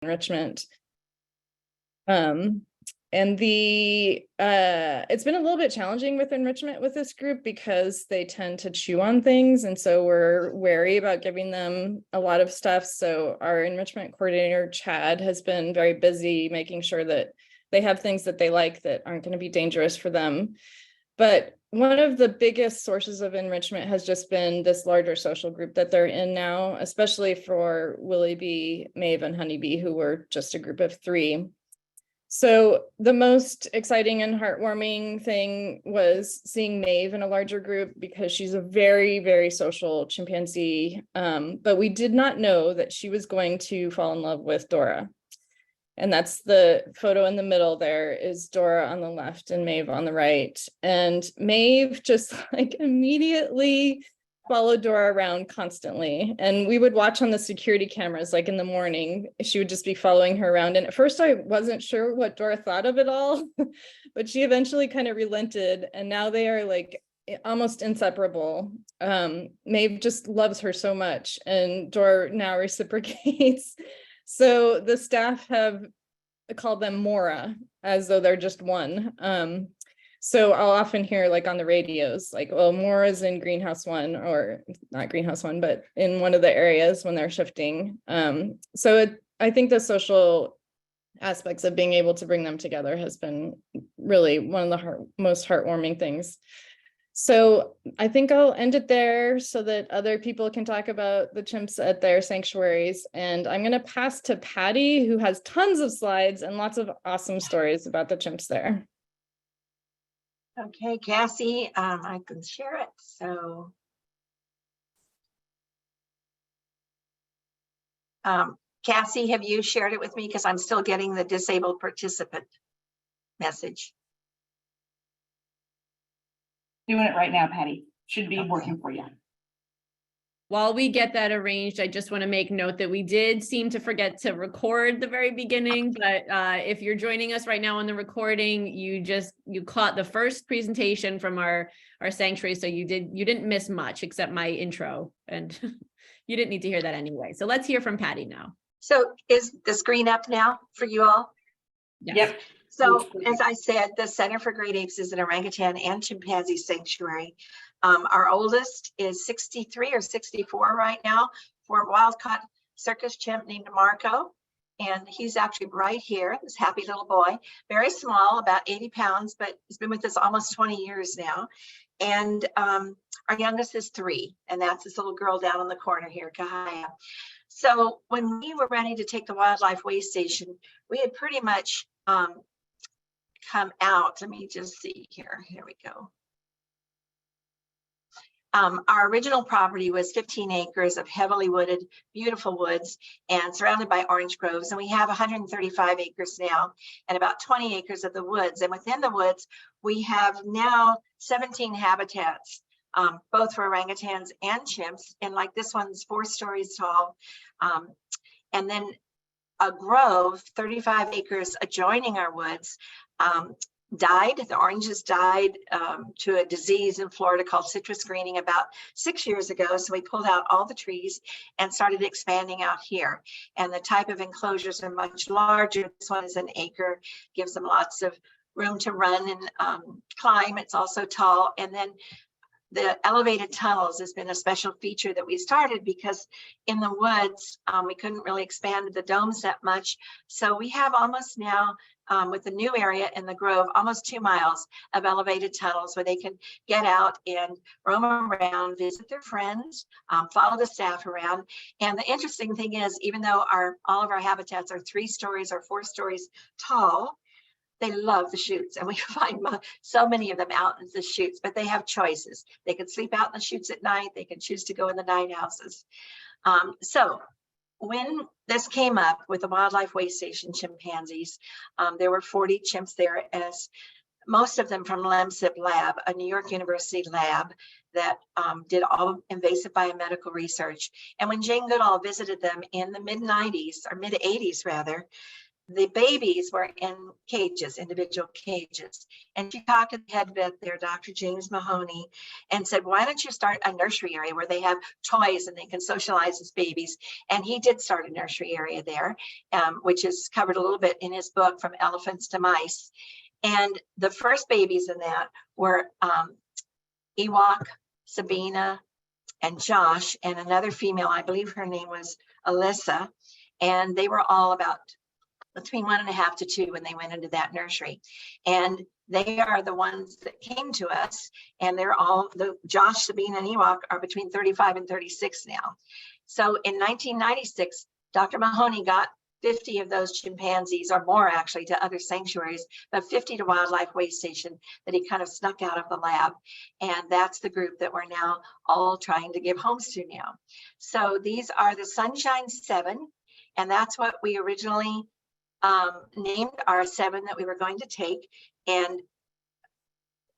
enrichment. And it's been a little bit challenging with enrichment with this group because they tend to chew on things. And so we're wary about giving them a lot of stuff. So our enrichment coordinator, Chad, has been very busy making sure that they have things that they like that aren't going to be dangerous for them. But one of the biggest sources of enrichment has just been this larger social group that they're in now, especially for Willie Bee, Maeve, and Honeybee, who were just a group of 3. So the most exciting and heartwarming thing was seeing Maeve in a larger group because she's a very, very social chimpanzee. But we did not know that she was going to fall in love with Dora. And that's the photo in the middle. There is Dora on the left and Maeve on the right. And Maeve just like immediately followed Dora around constantly. And we would watch on the security cameras, like in the morning, she would just be following her around. And at first I wasn't sure what Dora thought of it all, but she eventually kind of relented. And now they are like almost inseparable. Maeve just loves her so much, and Dora now reciprocates. So the staff have called them Mora, as though they're just one. So I'll often hear like on the radios, like, well, Mora's in greenhouse 1, or not greenhouse 1, but in one of the areas when they're shifting. I think the social aspects of being able to bring them together has been really one of the most heartwarming things. So I think I'll end it there so that other people can talk about the chimps at their sanctuaries. And I'm going to pass to Patty, who has tons of slides and lots of awesome stories about the chimps there. Okay, Cassie, I can share it. So, Cassie, have you shared it with me? Because I'm still getting the disabled participant message. Doing it right now, Patty. Should be working for you. While we get that arranged, I just want to make note that we did seem to forget to record the very beginning, but if you're joining us right now on the recording, you caught the first presentation from our sanctuary, so you didn't miss much except my intro, and you didn't need to hear that anyway. So let's hear from Patty now. So is the screen up now for you all? Yes. Yep. So as I said, the Center for Great Apes is an orangutan and chimpanzee sanctuary. Our oldest is 63 or 64 right now, for a wild-caught circus chimp named Marco. And he's actually right here, this happy little boy, very small, about 80 pounds, but he's been with us almost 20 years now. And our youngest is 3, and that's this little girl down in the corner here, Kahaya. So when we were ready to take the Wildlife Waystation, we had pretty much come out. Let me just see here. Here we go. Our original property was 15 acres of heavily wooded, beautiful woods and surrounded by orange groves. And we have 135 acres now and about 20 acres of the woods. And within the woods, we have now 17 habitats, both for orangutans and chimps. And like this one's 4 stories tall. And then a grove, 35 acres adjoining our woods, died. The oranges died to a disease in Florida called citrus greening about 6 years ago. So we pulled out all the trees and started expanding out here. And the type of enclosures are much larger. This one is an acre, gives them lots of room to run and climb. It's also tall. And then the elevated tunnels has been a special feature that we started because in the woods, we couldn't really expand the domes that much. So we have almost now, with the new area in the Grove, almost 2 miles of elevated tunnels where they can get out and roam around, visit their friends, follow the staff around. And the interesting thing is, even though all of our habitats are 3 stories or 4 stories tall, they love the chutes, and we find so many of them out in the chutes, but they have choices. They can sleep out in the chutes at night. They can choose to go in the night houses. So when this came up with the Wildlife Waystation chimpanzees, there were 40 chimps there, as most of them from LEMSIP Lab, a New York University lab that did all invasive biomedical research. And when Jane Goodall visited them in the mid-90s, or mid-80s rather, the babies were in cages, individual cages. And she talked to the head vet there, Dr. James Mahoney, and said, why don't you start a nursery area where they have toys and they can socialize as babies? And he did start a nursery area there, which is covered a little bit in his book, From Elephants to Mice. And the first babies in that were Ewok, Sabina, and Josh, and another female, I believe her name was Alyssa. And they were all about between 1.5 to 2 when they went into that nursery. And they are the ones that came to us, and they're all, Josh, Sabina, and Ewok are between 35 and 36 now. So in 1996, Dr. Mahoney got 50 of those chimpanzees, or more actually, to other sanctuaries, but 50 to Wildlife Waystation that he kind of snuck out of the lab. And that's the group that we're now all trying to give homes to now. So these are the Sunshine 7, and that's what we originally named our 7 that we were going to take. And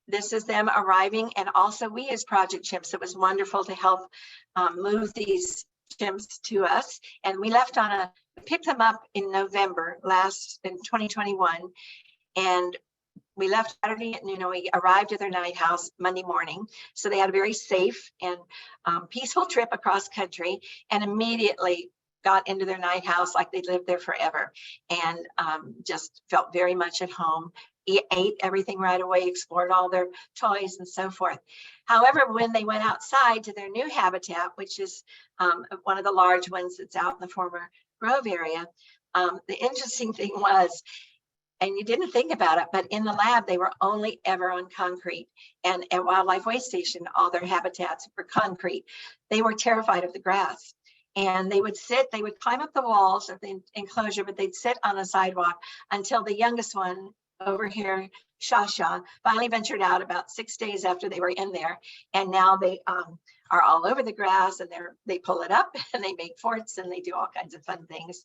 this is them arriving. And also we as Project Chimps, it was wonderful to help move these chimps to us. And we picked them up in November in 2021. And we left Saturday at noon, and we arrived at their night house Monday morning. So they had a very safe and peaceful trip across country, and immediately got into their night house like they lived there forever, and just felt very much at home. Ate everything right away, explored all their toys and so forth. However, when they went outside to their new habitat, which is one of the large ones that's out in the former Grove area, the interesting thing was, and you didn't think about it, but in the lab, they were only ever on concrete. And at Wildlife Waystation, all their habitats were concrete. They were terrified of the grass. And they would climb up the walls of the enclosure, but they'd sit on the sidewalk until the youngest one over here, Shasha, finally ventured out about 6 days after they were in there. And now they are all over the grass, and they pull it up and they make forts and they do all kinds of fun things.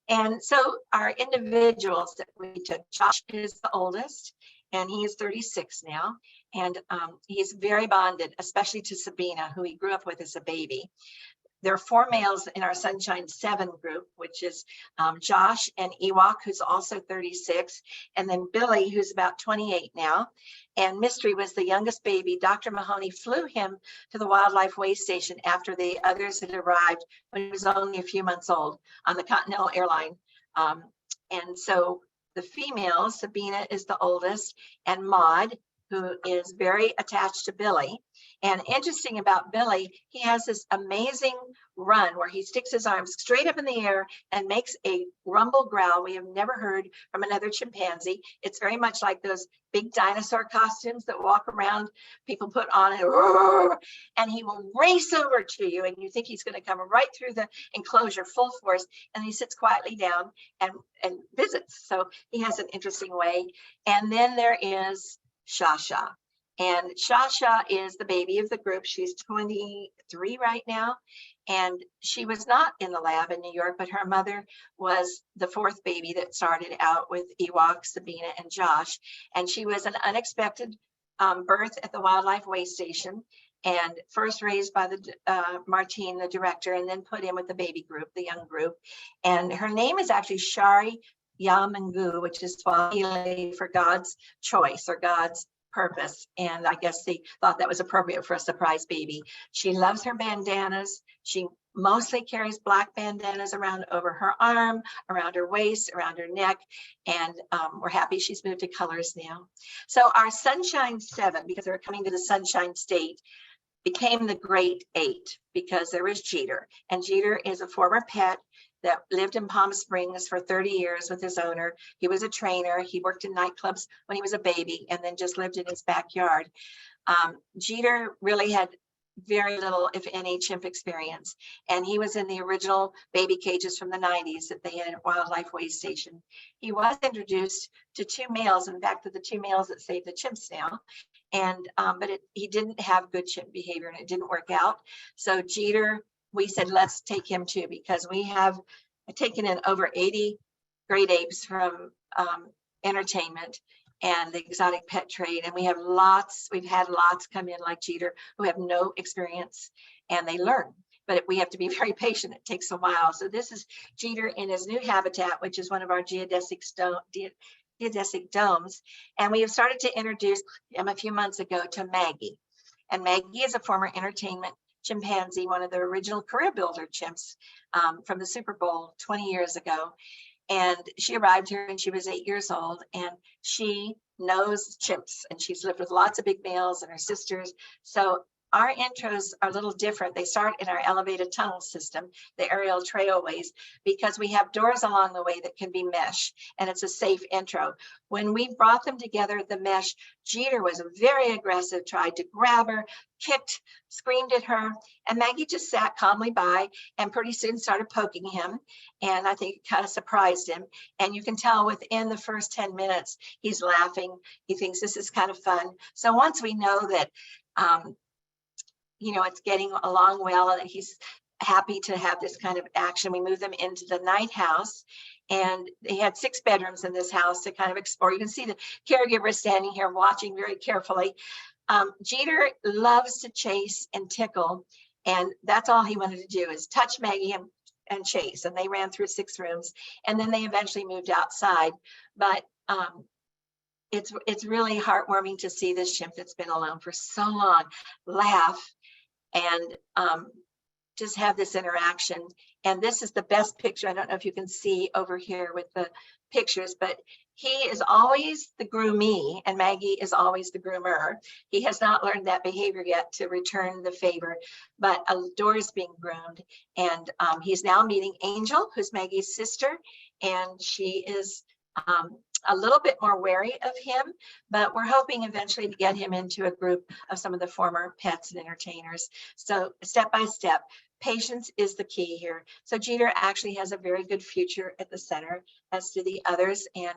And so our individuals that we took, Josh is the oldest, and he is 36 now. And he's very bonded, especially to Sabina, who he grew up with as a baby. There are 4 males in our Sunshine 7 group, which is Josh and Ewok, who's also 36, and then Billy, who's about 28 now. And Mystery was the youngest baby. Dr. Mahoney flew him to the Wildlife Waystation after the others had arrived when he was only a few months old on the Continental Airline. And so the females, Sabina is the oldest, and Maud, who is very attached to Billy. And interesting about Billy, he has this amazing run where he sticks his arms straight up in the air and makes a rumble growl we have never heard from another chimpanzee. It's very much like those big dinosaur costumes that walk around, people put on, and he will race over to you, and you think he's going to come right through the enclosure full force, and he sits quietly down and visits. So he has an interesting way. And then there is Shasha. And Shasha is the baby of the group. She's 23 right now. And she was not in the lab in New York, but her mother was the 4th baby that started out with Ewok, Sabina, and Josh. And she was an unexpected birth at the Wildlife Waystation, and first raised by the Martine, the director, and then put in with the baby group, the young group. And her name is actually Shari Yamangu, which is Swahili for God's choice or God's purpose. And I guess they thought that was appropriate for a surprise baby. She loves her bandanas. She mostly carries black bandanas around over her arm, around her waist, around her neck. And we're happy she's moved to colors now. So our Sunshine 7, because they're coming to the Sunshine State, became the Great 8 because there was Jeter. And Jeter is a former pet that lived in Palm Springs for 30 years with his owner. He was a trainer. He worked in nightclubs when he was a baby and then just lived in his backyard. Jeter really had very little, if any, chimp experience. And he was in the original baby cages from the 90s that they had at Wildlife Waystation. He was introduced to 2 males, in fact, to the 2 males that save the chimps now. And but he didn't have good chimp behavior and it didn't work out. So Jeter, we said, let's take him too, because we have taken in over 80 Great Apes from entertainment and the exotic pet trade. And we've had lots come in like Jeter who have no experience, and they learn. but we have to be very patient. It takes a while. So this is Jeter in his new habitat, which is one of our geodesic domes. And we have started to introduce him a few months ago to Maggie. And Maggie is a former entertainment chimpanzee, one of the original career builder chimps from the Super Bowl 20 years ago. And she arrived here when she was 8 years old, and she knows chimps, and she's lived with lots of big males and her sisters. So our intros are a little different. They start in our elevated tunnel system, the aerial trailways, because we have doors along the way that can be mesh, and it's a safe intro. When we brought them together at the mesh, Jeter was very aggressive, tried to grab her, kicked, screamed at her, and Maggie just sat calmly by and pretty soon started poking him. And I think it kind of surprised him. And you can tell within the first 10 minutes, he's laughing. He thinks this is kind of fun. So once we know that, it's getting along well and he's happy to have this kind of action, we move them into the night house. And they had 6 bedrooms in this house to kind of explore. You can see the caregiver standing here watching very carefully. Jeter loves to chase and tickle, and that's all he wanted to do is touch Maggie and chase. And they ran through 6 rooms, and then they eventually moved outside. But it's really heartwarming to see this chimp that's been alone for so long laugh and just have this interaction. And this is the best picture. I don't know if you can see over here with the pictures, but he is always the groomee and Maggie is always the groomer. He has not learned that behavior yet to return the favor, but adores being groomed. And he's now meeting Angel, who's Maggie's sister, and she is a little bit more wary of him, but we're hoping eventually to get him into a group of some of the former pets and entertainers. So step by step, patience is the key here. So Jeter actually has a very good future at the center, as do the others. And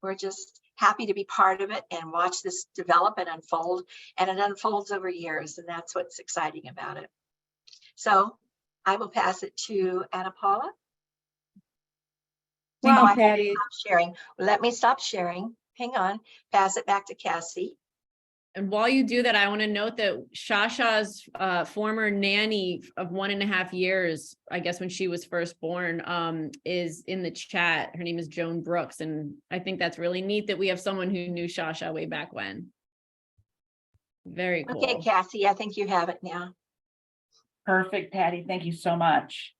we're just happy to be part of it and watch this develop and unfold. And it unfolds over years. And that's what's exciting about it. So I will pass it to Anna Paula. Wow, Patty. Sharing. Let me stop sharing. Hang on. Pass it back to Cassie. And while you do that, I want to note that Shasha's former nanny of 1.5 years, I guess when she was first born, is in the chat. Her name is Joan Brooks. And I think that's really neat that we have someone who knew Shasha way back when. Very cool. Okay, Cassie, I think you have it now. Perfect, Patty. Thank you so much.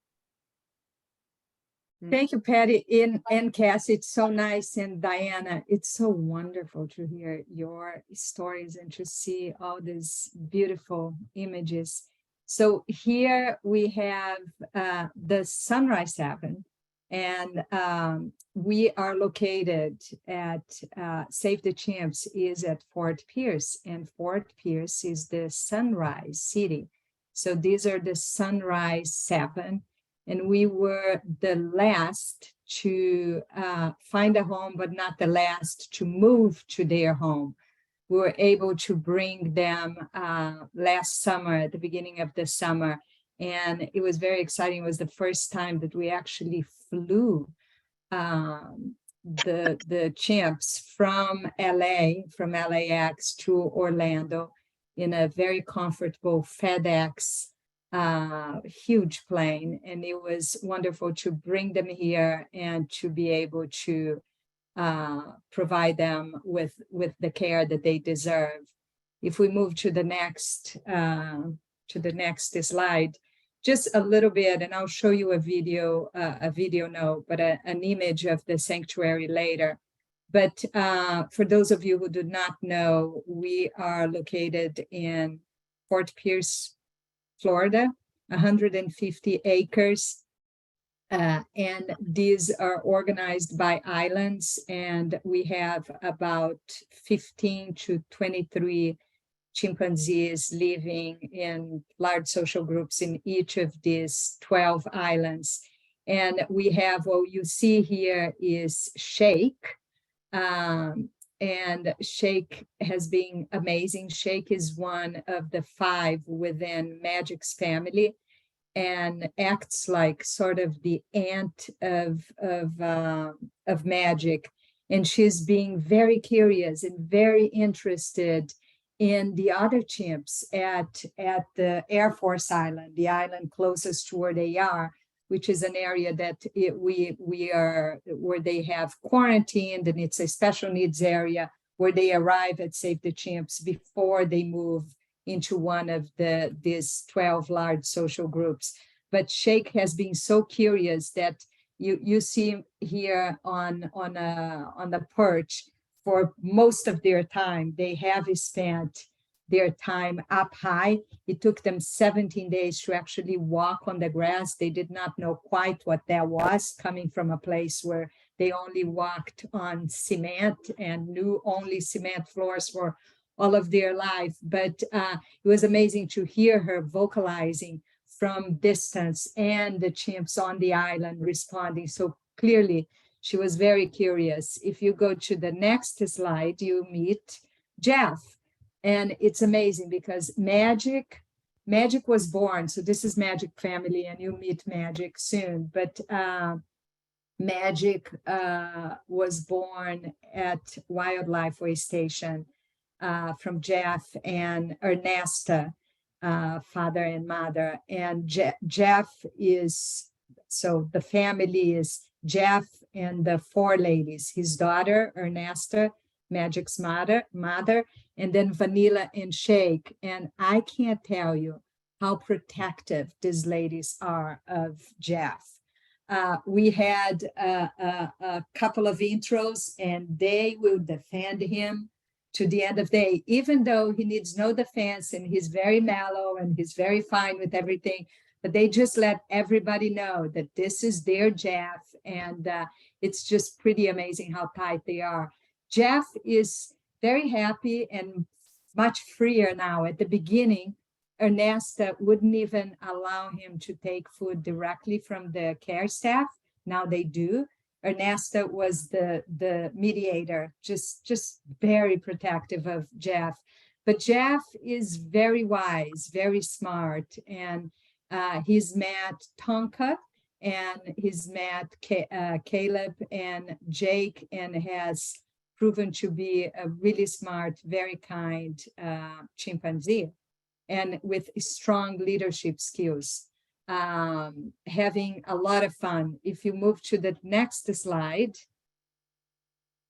Thank you, Patty and Cassie. It's so nice. And Diana, it's so wonderful to hear your stories and to see all these beautiful images. So here we have the Sunrise Haven, and we are located at Save the Chimps is at Fort Pierce, and Fort Pierce is the Sunrise City. So these are the Sunrise Haven. And we were the last to find a home, but not the last to move to their home. We were able to bring them last summer, at the beginning of the summer. And it was very exciting. It was the first time that we actually flew the chimps from LA, from LAX to Orlando in a very comfortable FedEx huge plane, and it was wonderful to bring them here and to be able to provide them with the care that they deserve. If we move to the next slide, just a little bit, and I'll show you a video note, but an image of the sanctuary later. But for those of you who do not know, we are located in Fort Pierce, Florida, 150 acres. And these are organized by islands, and we have about 15 to 23 chimpanzees living in large social groups in each of these 12 islands. And we have, what you see here is Shake. And Shake has been amazing. Shake is one of the 5 within Magic's family and acts like sort of the aunt of Magic. And she's being very curious and very interested and the other chimps at the Air Force Island, the island closest to where they are, which is an area that we are where they have quarantined, and it's a special needs area where they arrive at Save the Chimps before they move into one of these 12 large social groups. But Sheikh has been so curious that you see him here on the perch for most of their time. They have spent their time up high. It took them 17 days to actually walk on the grass. They did not know quite what that was, coming from a place where they only walked on cement and knew only cement floors for all of their life. But it was amazing to hear her vocalizing from distance and the chimps on the island responding so clearly. She was very curious. If you go to the next slide, you meet Jeff. And it's amazing because Magic was born. So this is Magic family, and you'll meet Magic soon. But Magic was born at Wildlife Waystation from Jeff and Ernesta, father and mother. And Jeff is, so the family is Jeff and the four ladies, his daughter, Ernesta, Magic's mother, and then Vanilla and Shake. And I can't tell you how protective these ladies are of Jeff. We had a couple of intros, and they will defend him to the end of the day, even though he needs no defense and he's very mellow and he's very fine with everything. But they just let everybody know that this is their Jeff, and it's just pretty amazing how tight they are. Jeff is very happy and much freer now. At the beginning, Ernesta wouldn't even allow him to take food directly from the care staff. Now they do. Ernesta was the mediator, just very protective of Jeff. But Jeff is very wise, very smart, and he's met Tonka, and he's met Caleb and Jake, and has proven to be a really smart, very kind chimpanzee, and with strong leadership skills, having a lot of fun. If you move to the next slide,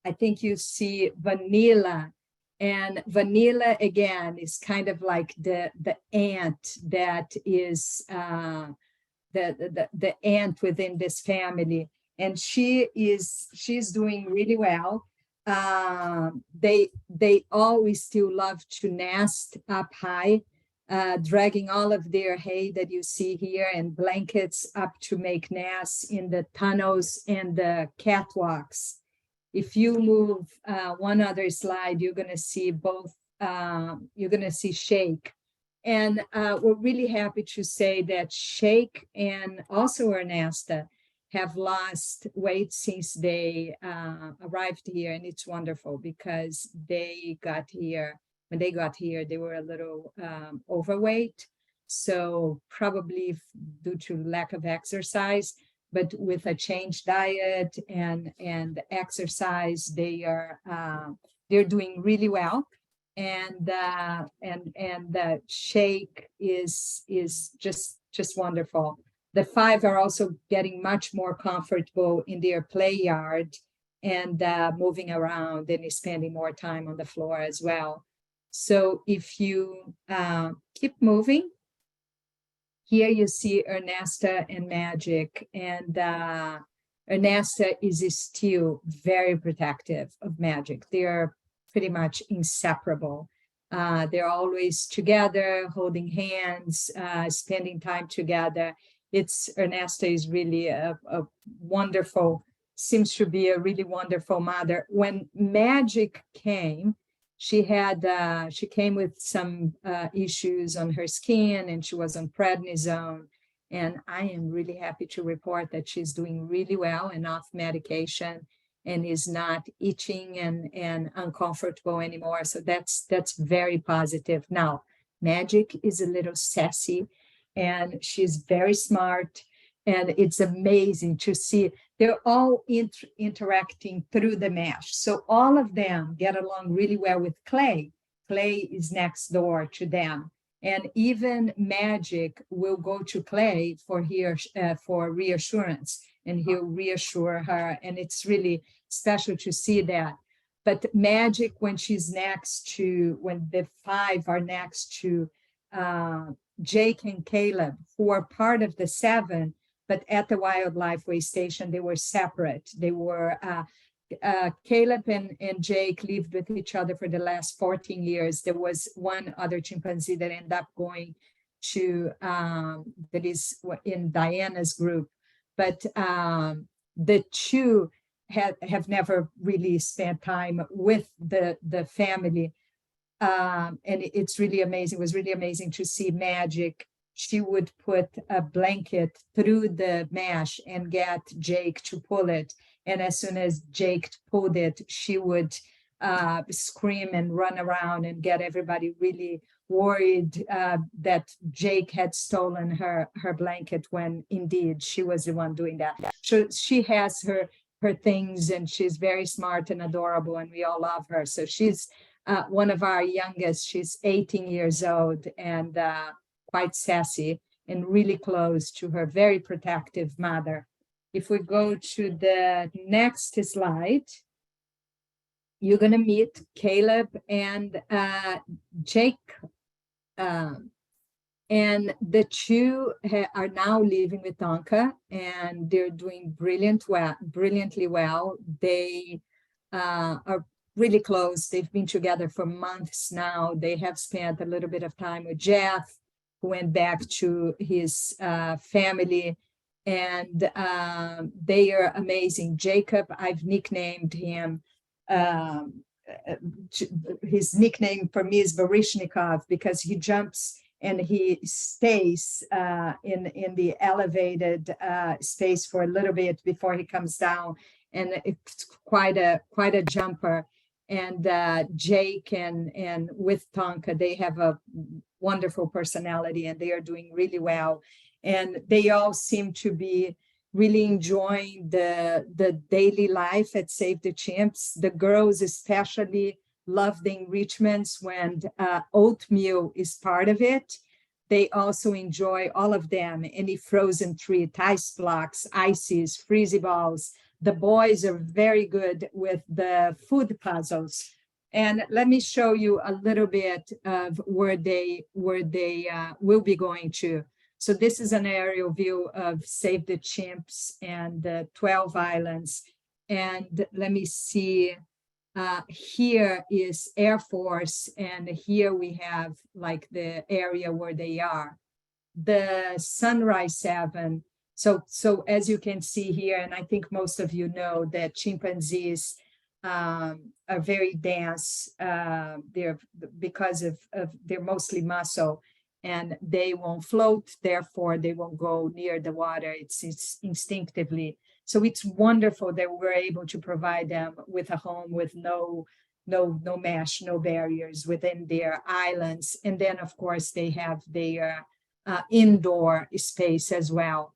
I think you see Vanilla. And Vanilla, again, is kind of like the ant that is the ant within this family. And she's doing really well. They always still love to nest up high, dragging all of their hay that you see here and blankets up to make nests in the tunnels and the catwalks. If you move one other slide, you're going to see both, you're going to see Shake. And we're really happy to say that Shake and also Ernesta have lost weight since they arrived here. And it's wonderful because they got here, when they got here, they were a little overweight. So probably due to lack of exercise, but with a changed diet and exercise, they're doing really well. And the Shake is just wonderful. The 5 are also getting much more comfortable in their play yard and moving around and spending more time on the floor as well. So if you keep moving, here you see Ernesta and Magic, and Ernesta is still very protective of Magic. They're pretty much inseparable. They're always together, holding hands, spending time together. Ernesta is really a wonderful, seems to be a really wonderful mother. When Magic came, she came with some issues on her skin, and she was on prednisone. And I am really happy to report that she's doing really well and off medication and is not itching and uncomfortable anymore. So that's very positive. Now, Magic is a little sassy, and she's very smart. And it's amazing to see they're all interacting through the mesh. So all of them get along really well with Clay. Clay is next door to them. And even Magic will go to Clay for reassurance, and he'll reassure her. And it's really special to see that. But Magic, when the 5 are next to Jake and Caleb, who are part of the 7, but at the Wildlife Waystation, they were separate. They were Caleb and Jake lived with each other for the last 14 years. There was one other chimpanzee that ended up going to, that is in Diana's group, but the 2 have never really spent time with the family. And it's really amazing. It was really amazing to see Magic. She would put a blanket through the mesh and get Jake to pull it. And as soon as Jake pulled it, she would scream and run around and get everybody really worried that Jake had stolen her blanket, when indeed she was the one doing that. So she has her things, and she's very smart and adorable, and we all love her. So she's one of our youngest. She's 18 years old and quite sassy and really close to her very protective mother. If we go to the next slide, you're going to meet Caleb and Jake. And the 2 are now living with Tonka, and they're doing brilliantly well. They are really close. They've been together for months now. They have spent a little bit of time with Jeff, who went back to his family. And they are amazing. Jacob, I've nicknamed him, his nickname for me is Barishnikov, because he jumps and he stays in the elevated space for a little bit before he comes down. And it's quite a jumper. And Jake and with Tonka, they have a wonderful personality, and they are doing really well. And they all seem to be really enjoying the daily life at Save the Chimps. The girls especially love the enrichments when oatmeal is part of it. They also enjoy all of them, any frozen treat, ice blocks, ices, freezy balls. The boys are very good with the food puzzles. And let me show you a little bit of where they will be going to. So this is an aerial view of Save the Chimps and the 12 islands. And let me see, here is Air Force, and here we have like the area where they are. The Sunrise 7. So as you can see here, and I think most of you know that chimpanzees are very dense. They're because of they're mostly muscle, and they won't float, therefore they won't go near the water. It's instinctively. So it's wonderful that we're able to provide them with a home with no mesh, no barriers within their islands. And then of course they have their indoor space as well.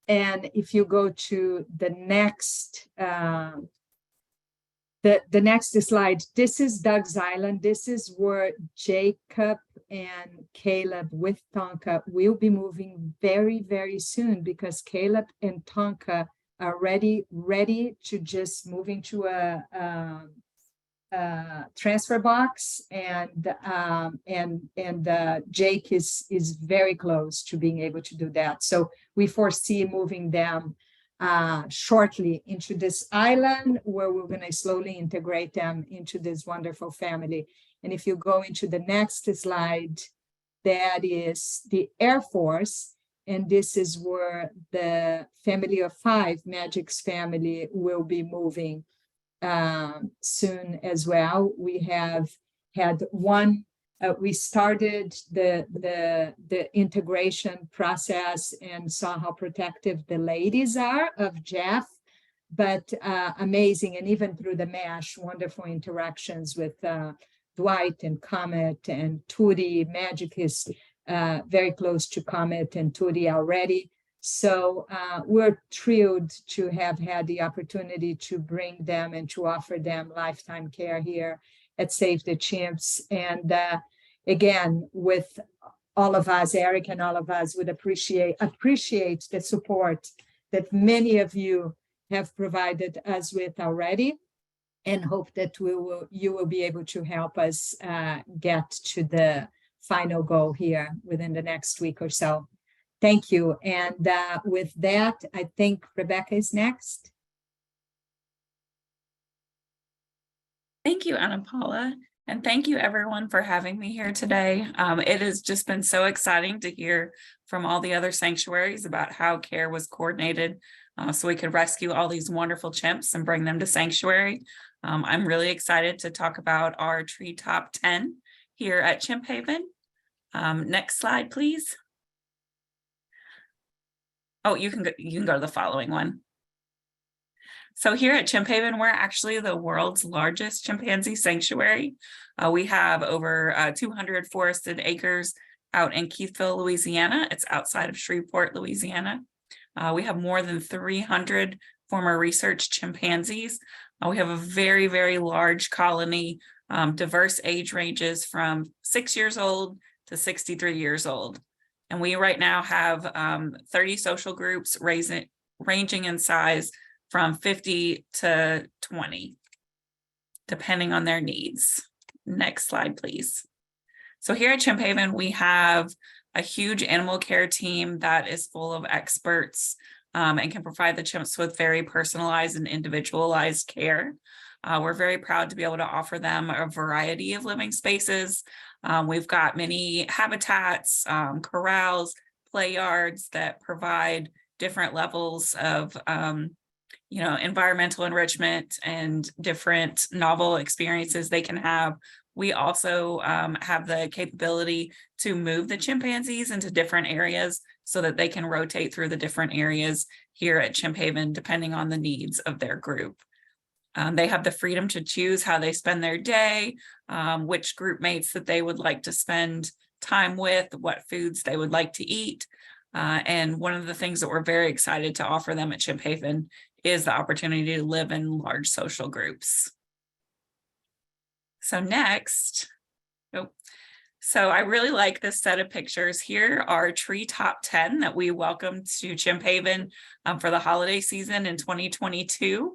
And if you go to the next the next slide, this is Doug's Island. This is where Jacob and Caleb with Tonka will be moving very, very soon, because Caleb and Tonka are ready to just move into a transfer box, and Jake is very close to being able to do that. So we foresee moving them shortly into this island, where we're going to slowly integrate them into this wonderful family. And if you go into the next slide, that is the Air Force. And this is where the family of 5, Magic's family, will be moving soon as well. We have had one, we started the integration process and saw how protective the ladies are of Jeff, but amazing. And even through the mesh, wonderful interactions with Dwight and Comet and Tootie. Magic is very close to Comet and Tootie already. So we're thrilled to have had the opportunity to bring them and to offer them lifetime care here at Save the Chimps. And again, with all of us, Eric and all of us would appreciate the support that many of you have provided us with already, and hope that you will be able to help us get to the final goal here within the next week or so. Thank you. And with that, I think Rebecca is next. Thank you, Ana Paula. And thank you everyone for having me here today. It has just been so exciting to hear from all the other sanctuaries about how care was coordinated so we could rescue all these wonderful chimps and bring them to sanctuary. I'm really excited to talk about our tree top 10 here at Chimp Haven. Next slide, please. Oh, you can go to the following one. So here at Chimp Haven, we're actually the world's largest chimpanzee sanctuary. We have over 200 forested acres out in Keithville, Louisiana. It's outside of Shreveport, Louisiana. We have more than 300 former research chimpanzees. We have a very, very large colony, diverse age ranges from 6 years old to 63 years old. And we right now have 30 social groups ranging in size from 50 to 20, depending on their needs. Next slide, please. So here at Chimp Haven, we have a huge animal care team that is full of experts and can provide the chimps with very personalized and individualized care. We're very proud to be able to offer them a variety of living spaces. We've got many habitats, corrals, play yards that provide different levels of environmental enrichment and different novel experiences they can have. We also have the capability to move the chimpanzees into different areas so that they can rotate through the different areas here at Chimp Haven, depending on the needs of their group. They have the freedom to choose how they spend their day, which group mates that they would like to spend time with, what foods they would like to eat. And one of the things that we're very excited to offer them at Chimp Haven is the opportunity to live in large social groups. So next, so I really like this set of pictures. Here are tree top 10 that we welcomed to Chimp Haven for the holiday season in 2022.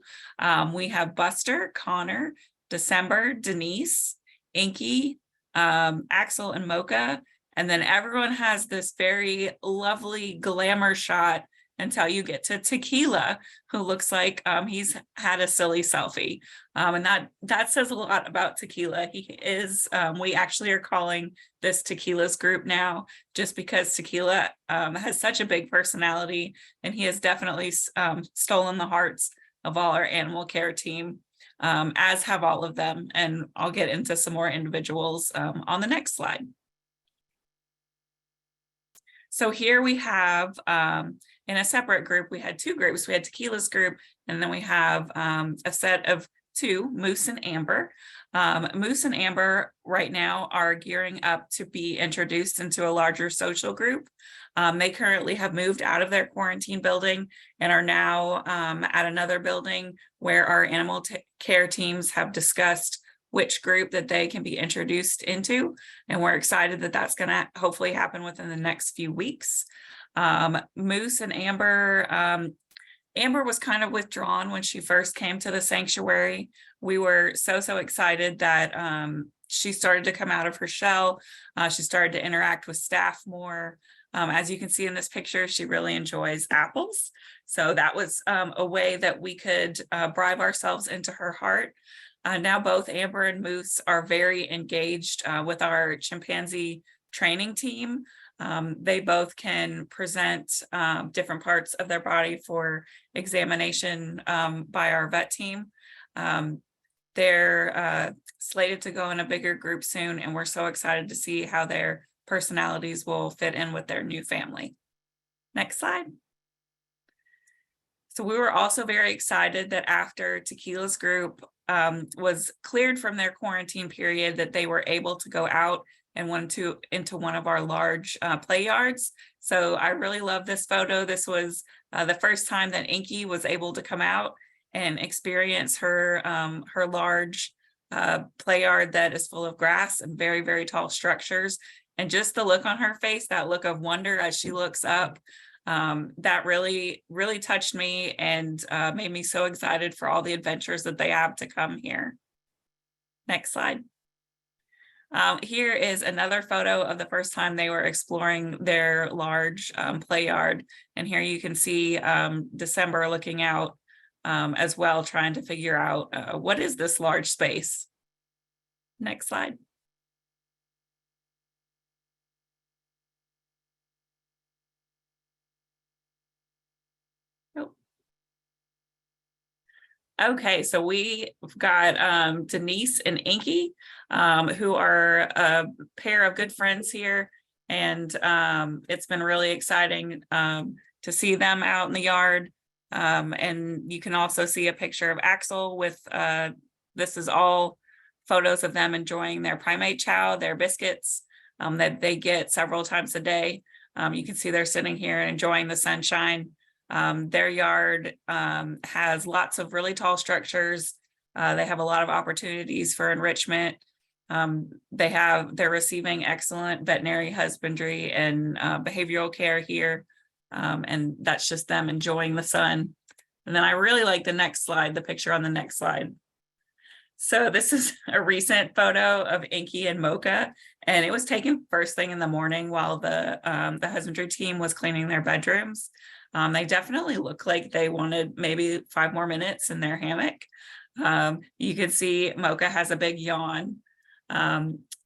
We have Buster, Connor, December, Denise, Inky, Axel, and Mocha. And then everyone has this very lovely glamour shot until you get to Tequila, who looks like he's had a silly selfie. And that says a lot about Tequila. He is, we actually are calling this Tequila's group now, just because Tequila has such a big personality, and he has definitely stolen the hearts of all our animal care team, as have all of them. And I'll get into some more individuals on the next slide. So here we have, in a separate group, we had two groups. We had Tequila's group, and then we have a set of two, Moose and Amber. Moose and Amber right now are gearing up to be introduced into a larger social group. They currently have moved out of their quarantine building and are now at another building where our animal care teams have discussed which group that they can be introduced into. And we're excited that that's going to hopefully happen within the next few weeks. Moose and Amber, Amber was kind of withdrawn when she first came to the sanctuary. We were so excited that she started to come out of her shell. She started to interact with staff more. As you can see in this picture, she really enjoys apples. So that was a way that we could bribe ourselves into her heart. Now both Amber and Moose are very engaged with our chimpanzee training team. They both can present different parts of their body for examination by our vet team. They're slated to go in a bigger group soon, and we're so excited to see how their personalities will fit in with their new family. Next slide. So we were also very excited that after Tequila's group was cleared from their quarantine period, that they were able to go out and went into one of our large play yards. So I really love this photo. This was the first time that Inky was able to come out and experience her large play yard that is full of grass and very, very tall structures. And just the look on her face, that look of wonder as she looks up, that really, really touched me and made me so excited for all the adventures that they have to come here. Next slide. Here is another photo of the first time they were exploring their large play yard. And here you can see December looking out as well, trying to figure out what is this large space. Next slide. Okay, so we've got Denise and Inky, who are a pair of good friends here. And it's been really exciting to see them out in the yard. And you can also see a picture of Axel with, this is all photos of them enjoying their primate chow, their biscuits that they get several times a day. You can see they're sitting here enjoying the sunshine. Their yard has lots of really tall structures. They have a lot of opportunities for enrichment. They're receiving excellent veterinary husbandry and behavioral care here. And that's just them enjoying the sun. And then I really like the next slide, the picture on the next slide. So this is a recent photo of Inky and Mocha, and it was taken first thing in the morning while the husbandry team was cleaning their bedrooms. They definitely look like they wanted maybe 5 more minutes in their hammock. You can see Mocha has a big yawn.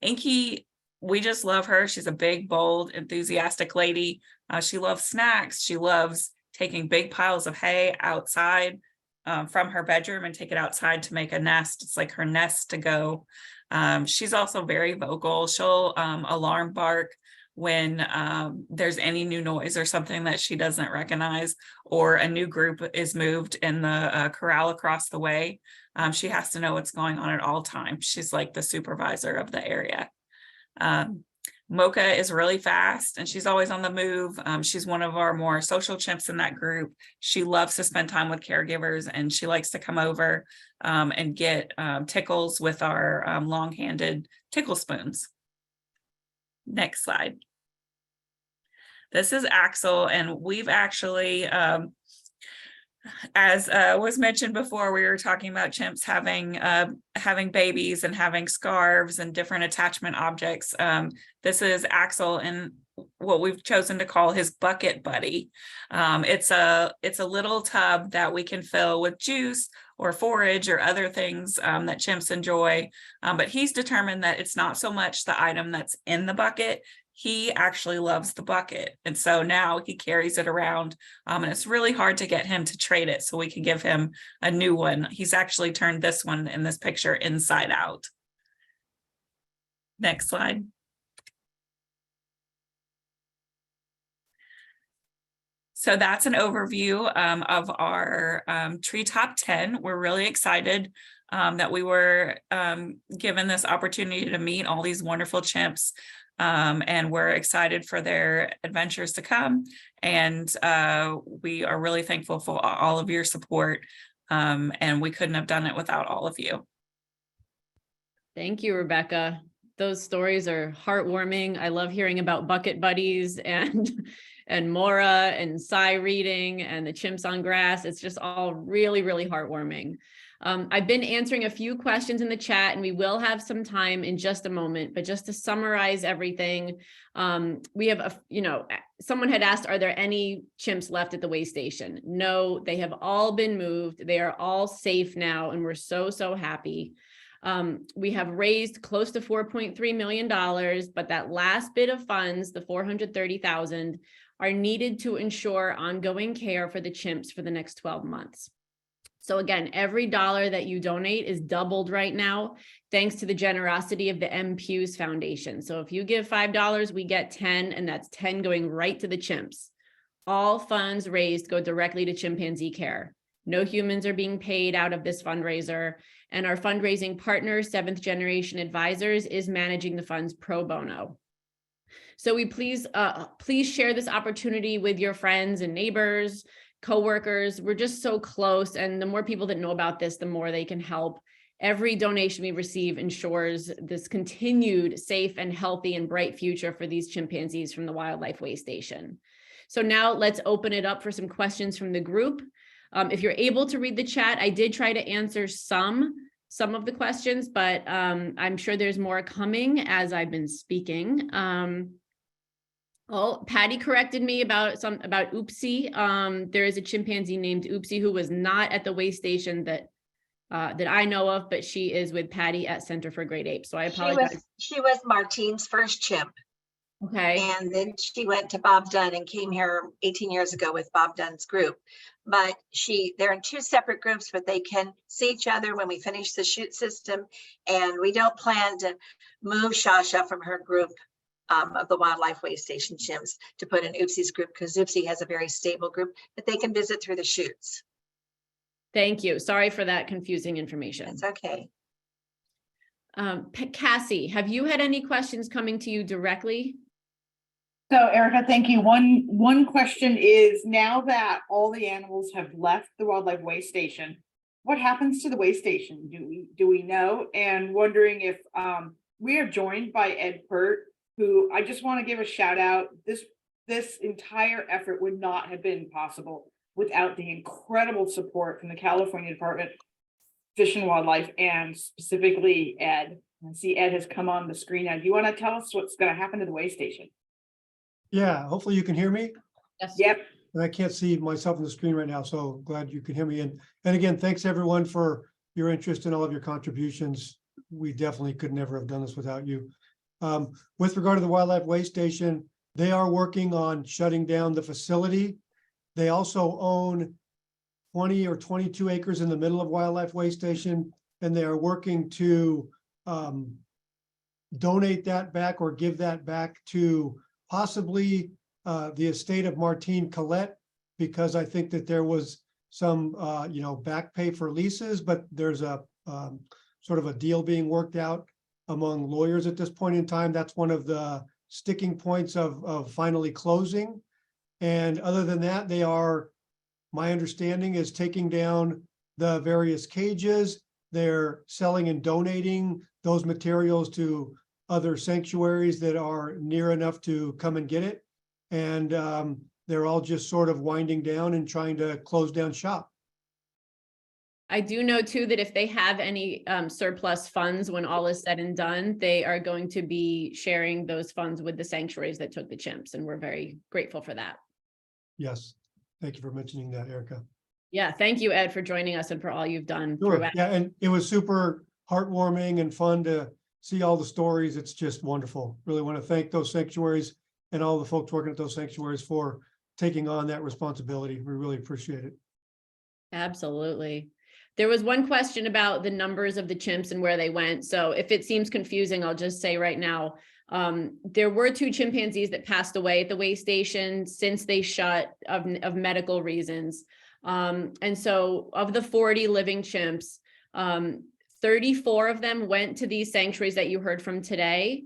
Inky, we just love her. She's a big, bold, enthusiastic lady. She loves snacks. She loves taking big piles of hay outside from her bedroom and take it outside to make a nest. It's like her nest to go. She's also very vocal. She'll alarm bark when there's any new noise or something that she doesn't recognize, or a new group is moved in the corral across the way. She has to know what's going on at all times. She's like the supervisor of the area. Mocha is really fast and she's always on the move. She's one of our more social chimps in that group. She loves to spend time with caregivers and she likes to come over and get tickles with our long-handed tickle spoons. Next slide. This is Axel, and we've actually, as was mentioned before, we were talking about chimps having babies and having scarves and different attachment objects. This is Axel and what we've chosen to call his bucket buddy. It's a little tub that we can fill with juice or forage or other things that chimps enjoy. But he's determined that it's not so much the item that's in the bucket. He actually loves the bucket. And so now he carries it around and it's really hard to get him to trade it so we can give him a new one. He's actually turned this one in this picture inside out. Next slide. So that's an overview of our treetop 10. We're really excited that we were given this opportunity to meet all these wonderful chimps. And we're excited for their adventures to come. And we are really thankful for all of your support. And we couldn't have done it without all of you. Thank you, Rebecca. Those stories are heartwarming. I love hearing about bucket buddies and Mora and Cy reading and the chimps on grass. It's just all really, really heartwarming. I've been answering a few questions in the chat and we will have some time in just a moment, but just to summarize everything, we have, someone had asked, are there any chimps left at the way station? No, they have all been moved. They are all safe now. And we're so, so happy. We have raised close to $4.3 million, but that last bit of funds, the $430,000, are needed to ensure ongoing care for the chimps for the next 12 months. So again, every dollar that you donate is doubled right now, thanks to the generosity of the MPU's Foundation. So if you give $5, we get 10, and that's 10 going right to the chimps. All funds raised go directly to chimpanzee care. No humans are being paid out of this fundraiser, and our fundraising partner, 7th Generation Advisors, is managing the funds pro bono. So we please share this opportunity with your friends and neighbors, coworkers. We're just so close, and the more people that know about this, the more they can help. Every donation we receive ensures this continued safe and healthy and bright future for these chimpanzees from the Wildlife Waystation. So now let's open it up for some questions from the group. If you're able to read the chat, I did try to answer some of the questions, but I'm sure there's more coming as I've been speaking. Oh, Patty corrected me about Oopsie. There is a chimpanzee named Oopsie who was not at the Waystation that I know of, but she is with Patty at Center for Great Apes. So I apologize. She was Martine's first chimp. Okay. And then she went to Bob Dunn and came here 18 years ago with Bob Dunn's group. But they're in two separate groups, but they can see each other when we finish the shoot system. And we don't plan to move Shasha from her group of the Wildlife Waystation chimps to put in Oopsie's group, because Oopsie has a very stable group that they can visit through the shoots. Thank you. Sorry for that confusing information. It's okay. Cassie, have you had any questions coming to you directly? So Erica, thank you. One question is, now that all the animals have left the Wildlife Waystation, what happens to the Waystation? Do we know? And wondering if we are joined by Ed Pert, who I just want to give a shout out. This entire effort would not have been possible without the incredible support from the California Department of Fish and Wildlife, and specifically Ed. I see Ed has come on the screen now. Do you want to tell us what's going to happen to the Waystation? Yeah, hopefully you can hear me. Yes. Yep. And I can't see myself on the screen right now, so glad you can hear me. And again, thanks everyone for your interest and all of your contributions. We definitely could never have done this without you. With regard to the Wildlife Waystation, they are working on shutting down the facility. They also own 20 or 22 acres in the middle of Wildlife Waystation, and they are working to donate that back or give that back to possibly the estate of Martine Collette, because I think that there was some back pay for leases, but there's a sort of a deal being worked out among lawyers at this point in time. That's one of the sticking points of finally closing. And other than that, they are, my understanding is, taking down the various cages. They're selling and donating those materials to other sanctuaries that are near enough to come and get it. And they're all just sort of winding down and trying to close down shop. I do know too that if they have any surplus funds when all is said and done, they are going to be sharing those funds with the sanctuaries that took the chimps. And we're very grateful for that. Yes. Thank you for mentioning that, Erica. Yeah. Thank you, Ed, for joining us and for all you've done. Sure. Throughout. Yeah. And it was super heartwarming and fun to see all the stories. It's just wonderful. Really want to thank those sanctuaries and all the folks working at those sanctuaries for taking on that responsibility. We really appreciate it. Absolutely. There was one question about the numbers of the chimps and where they went. So if it seems confusing, I'll just say right now, there were 2 chimpanzees that passed away at the Waystation since they shut of medical reasons. And so of the 40 living chimps, 34 of them went to these sanctuaries that you heard from today.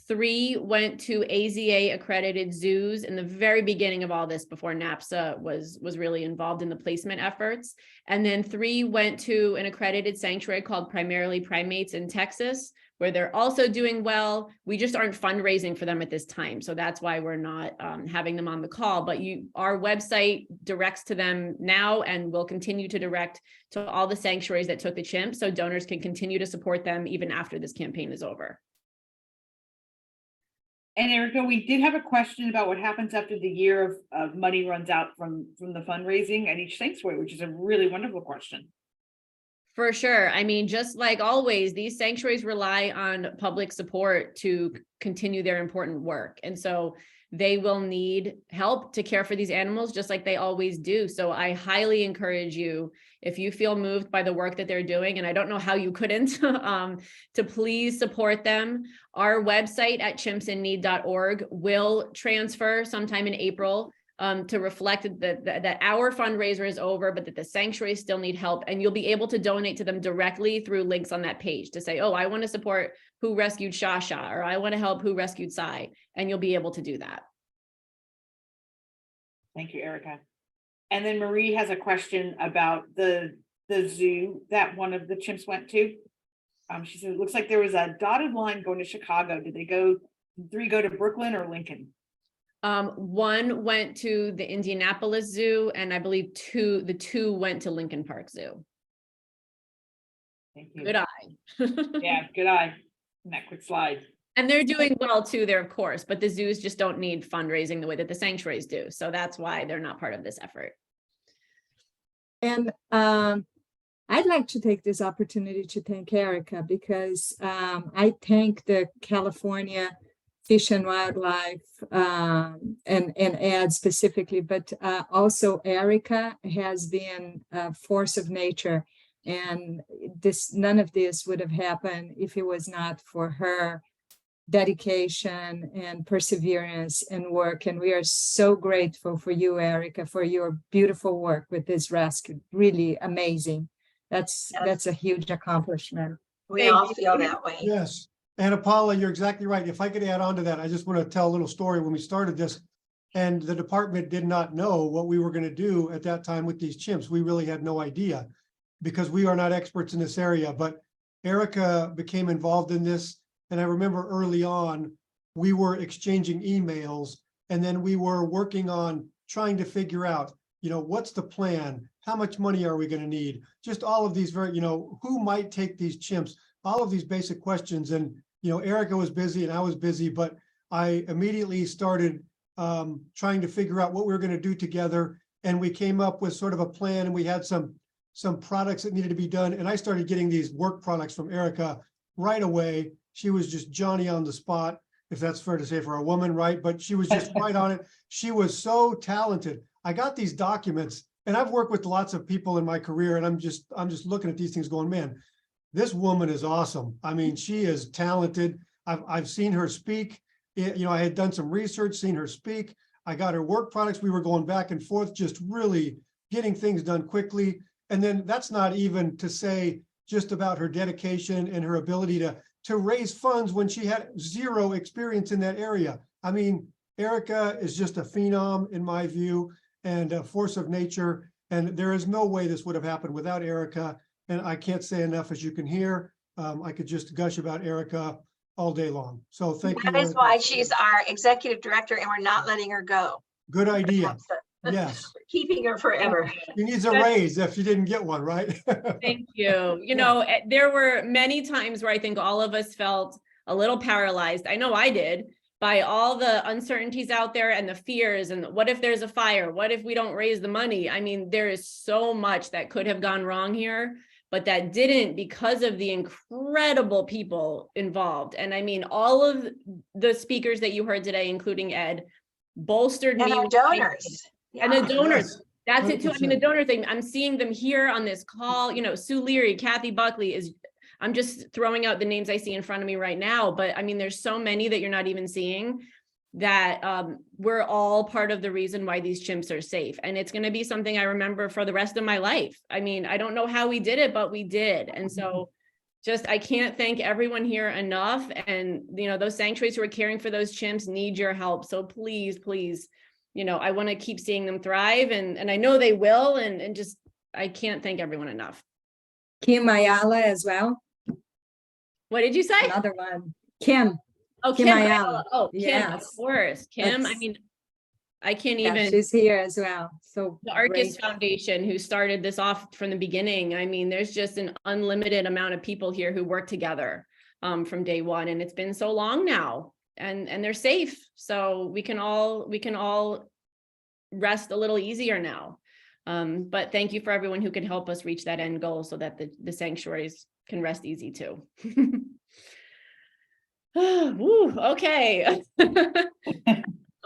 3 went to AZA accredited zoos in the very beginning of all this, before NAPSA was really involved in the placement efforts. And then 3 went to an accredited sanctuary called Primarily Primates in Texas, where they're also doing well. We just aren't fundraising for them at this time. So that's why we're not having them on the call, but our website directs to them now and will continue to direct to all the sanctuaries that took the chimps, so donors can continue to support them even after this campaign is over. And Erica, we did have a question about what happens after the year of money runs out from the fundraising at each sanctuary, which is a really wonderful question. For sure. I mean, just like always, these sanctuaries rely on public support to continue their important work. And so they will need help to care for these animals, just like they always do. So I highly encourage you, if you feel moved by the work that they're doing, and I don't know how you couldn't, to please support them. Our website at chimpsinneed.org will transfer sometime in April to reflect that our fundraiser is over, but that the sanctuaries still need help. And you'll be able to donate to them directly through links on that page to say, oh, I want to support Who Rescued Shasha, or I want to help Who Rescued Sai. And you'll be able to do that. Thank you, Erica. And then Marie has a question about the zoo that one of the chimps went to. She said, it looks like there was a dotted line going to Chicago. Did 3 go to Brooklyn or Lincoln? One went to the Indianapolis Zoo, and I believe the two went to Lincoln Park Zoo. Thank you. Good eye. Yeah, good eye. And that quick slide. And they're doing well too there, of course, but the zoos just don't need fundraising the way that the sanctuaries do. So that's why they're not part of this effort. And I'd like to take this opportunity to thank Erica, because I thank the California Fish and Wildlife and Ed specifically, but also Erica has been a force of nature. And none of this would have happened if it was not for her dedication and perseverance and work. And we are so grateful for you, Erica, for your beautiful work with this rescue. Really amazing. That's a huge accomplishment. We all feel that way. Yes. And Paula, you're exactly right. If I could add on to that, I just want to tell a little story. When we started this, and the department did not know what we were going to do at that time with these chimps. We really had no idea, because we are not experts in this area. But Erica became involved in this. And I remember early on, we were exchanging emails, and then we were working on trying to figure out, what's the plan? How much money are we going to need? Just all of these very, who might take these chimps? All of these basic questions. And, Erica was busy and I was busy, but I immediately started trying to figure out what we were going to do together. And we came up with sort of a plan, and we had some products that needed to be done. And I started getting these work products from Erica right away. She was just Johnny on the spot, if that's fair to say for a woman, right? But she was just right on it. She was so talented. I got these documents, and I've worked with lots of people in my career, and I'm just looking at these things going, man, this woman is awesome. I mean, she is talented. I've seen her speak. I had done some research, seen her speak. I got her work products. We were going back and forth, just really getting things done quickly. And then that's not even to say just about her dedication and her ability to raise funds when she had zero experience in that area. I mean, Erica is just a phenom in my view, and a force of nature. And there is no way this would have happened without Erica. And I can't say enough, as you can hear. I could just gush about Erica all day long. So thank you. That is why she's our executive director, and we're not letting her go. Good idea. Yes. We're keeping her forever. She needs a raise if she didn't get one, right? Thank you. There were many times where I think all of us felt a little paralyzed. I know I did, by all the uncertainties out there and the fears, and what if there's a fire? What if we don't raise the money? I mean, there is so much that could have gone wrong here, but that didn't, because of the incredible people involved. And I mean, all of the speakers that you heard today, including Ed, bolstered me. And our donors. And the donors. Yes, that's it too. I mean, the donor thing, I'm seeing them here on this call. Sue Leary, Kathy Buckley I'm just throwing out the names I see in front of me right now. But I mean, there's so many that you're not even seeing, that we're all part of the reason why these chimps are safe. And it's going to be something I remember for the rest of my life. I mean, I don't know how we did it, but we did. And so I can't thank everyone here enough. And, those sanctuaries who are caring for those chimps need your help. So please, please, I want to keep seeing them thrive, and I know they will. And just, I can't thank everyone enough. Kim Ayala as well. What did you say? Another one. Kim. Oh, Kim Kim Ayala. Ayala. Oh, Kim, Yes. of course. Kim, I mean, I can't even. She's here as well. So The Arcus great. Foundation, who started this off from the beginning. I mean, there's just an unlimited amount of people here who work together from day one, and it's been so long now, and they're safe. So we can all rest a little easier now. But thank you for everyone who can help us reach that end goal, so that the sanctuaries can rest easy too. Woo, okay.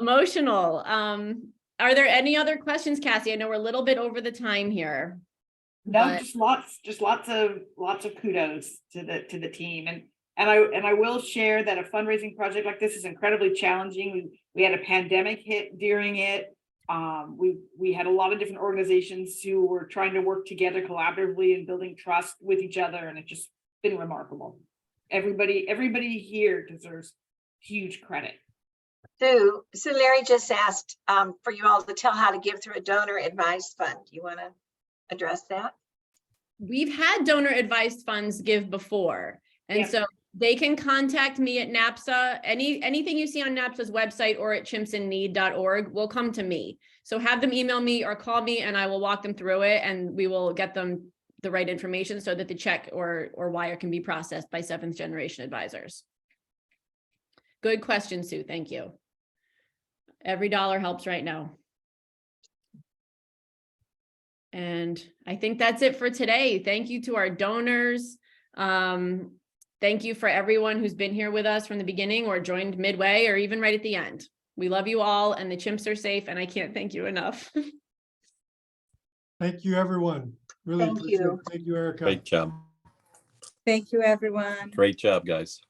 Emotional. Are there any other questions, Cassie? I know we're a little bit over the time here. No, but- just lots of kudos to the team. And I will share that a fundraising project like this is incredibly challenging. We had a pandemic hit during it. We had a lot of different organizations who were trying to work together collaboratively and building trust with each other, and it's just been remarkable. Everybody here deserves huge credit. Sue Larry just asked for you all to tell how to give through a donor advised fund. You want to address that? We've had donor advised funds give before. And Yeah. so they can contact me at NAPSA. Anything you see on NAPSA's website or at chimpsinneed.org will come to me. So have them email me or call me and I will walk them through it and we will get them the right information so that the check or wire can be processed by 7th generation advisors. Good question, Sue. Thank you. Every dollar helps right now. And I think that's it for today. Thank you to our donors. Thank you for everyone who's been here with us from the beginning or joined midway or even right at the end. We love you all and the chimps are safe and I can't thank you enough. Thank you, everyone. Really Thank appreciate you. it. Thank you, Erica. Great job. Thank you, everyone. Great job, guys.